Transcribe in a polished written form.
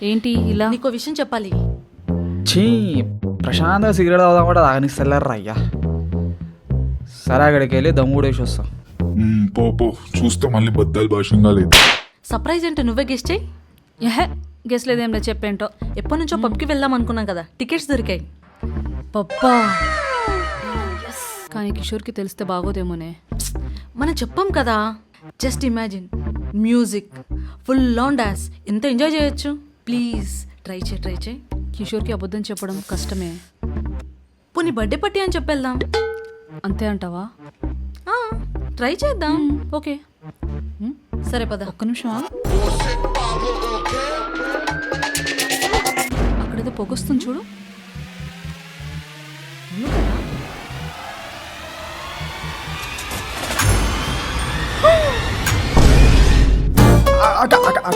ఏంటి ఇలా? నీకో విషయం చెప్పాలి. చీ, ప్రశాంతంగా సిగరెట్ తాగుదాం కూడా తాగనిస్తలేరు అయ్యా. సరే అక్కడికి వెళ్ళి దమ్ముడేసి వస్తా. పో పో, చూస్తే మళ్ళీ బద్దలు భాషంగా లేదు. సర్ప్రైజ్ అంటే నువ్వే గెస్ట్ చేయి. ఎహే, గెస్ లేదేం లేదు, చెప్పేంటో. ఎప్పటి నుంచో పబ్కి వెళ్దాం అనుకున్నాం కదా, టికెట్స్ దొరికాయి. పబ్బా, కానీ కిషోర్కి తెలిస్తే బాగోదేమోనే. మనం చెప్పాం కదా, just imagine, music, full on dance, ఎంత ఎంజాయ్ చేయొచ్చు. ప్లీజ్ ట్రై చేయి. కిషోర్కి అబద్ధం చెప్పడం కష్టమే. పోనీ బర్త్డే పార్టీ అని చెప్పేద్దాం. అంతే అంటావా? ట్రై చేద్దాం. ఓకే, సరే పద. ఒక్క నిమిషం ఆగు. అక్కడేదో పొగొస్తుంది చూడు. అక్క